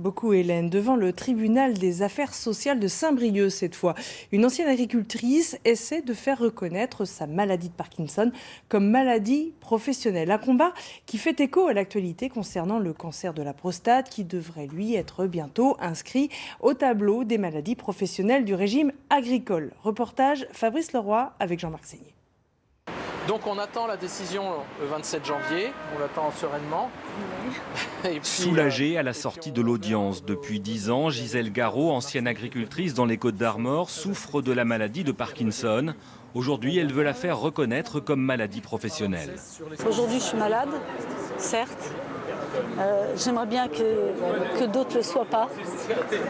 Beaucoup, Hélène, devant le tribunal des affaires sociales de Saint-Brieuc cette fois. Une ancienne agricultrice essaie de faire reconnaître sa maladie de Parkinson comme maladie professionnelle. Un combat qui fait écho à l'actualité concernant le cancer de la prostate qui devrait lui être bientôt inscrit au tableau des maladies professionnelles du régime agricole. Reportage Fabrice Leroy avec Jean-Marc Seigné. Donc on attend la décision le 27 janvier, on l'attend sereinement. Et puis, soulagée à la sortie de l'audience. Depuis 10 ans, Gisèle Garot, ancienne agricultrice dans les Côtes-d'Armor, souffre de la maladie de Parkinson. Aujourd'hui, elle veut la faire reconnaître comme maladie professionnelle. Aujourd'hui, je suis malade, certes. J'aimerais bien que d'autres ne le soient pas.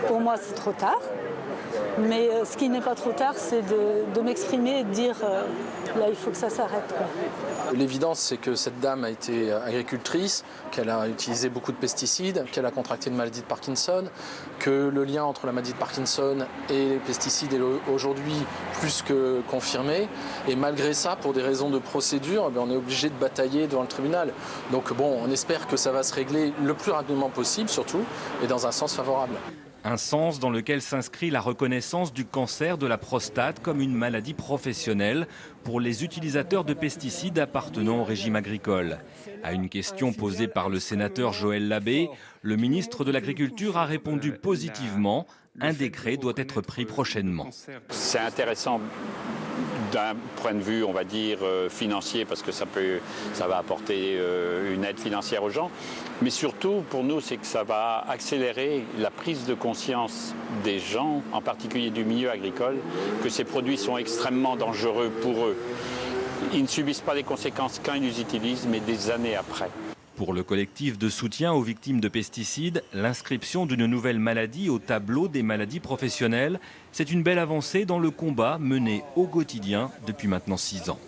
Pour moi, c'est trop tard. Mais ce qui n'est pas trop tard, c'est de m'exprimer et de dire là, il faut que ça s'arrête. L'évidence, c'est que cette dame a été agricultrice, qu'elle a utilisé beaucoup de pesticides, qu'elle a contracté une maladie de Parkinson, que le lien entre la maladie de Parkinson et les pesticides est aujourd'hui plus que confirmé. Et malgré ça, pour des raisons de procédure, on est obligé de batailler devant le tribunal. Donc bon, on espère que ça va se régler le plus rapidement possible, surtout, et dans un sens favorable. Un sens dans lequel s'inscrit la reconnaissance du cancer de la prostate comme une maladie professionnelle pour les utilisateurs de pesticides appartenant au régime agricole. À une question posée par le sénateur Joël Labbé, le ministre de l'Agriculture a répondu positivement. Un décret doit être pris prochainement. C'est intéressant d'un point de vue, on va dire, financier, parce que ça va apporter une aide financière aux gens. Mais surtout, pour nous, c'est que ça va accélérer la prise de conscience des gens, en particulier du milieu agricole, que ces produits sont extrêmement dangereux pour eux. Ils ne subissent pas les conséquences quand ils les utilisent, mais des années après. Pour le collectif de soutien aux victimes de pesticides, l'inscription d'une nouvelle maladie au tableau des maladies professionnelles, c'est une belle avancée dans le combat mené au quotidien depuis maintenant 6 ans.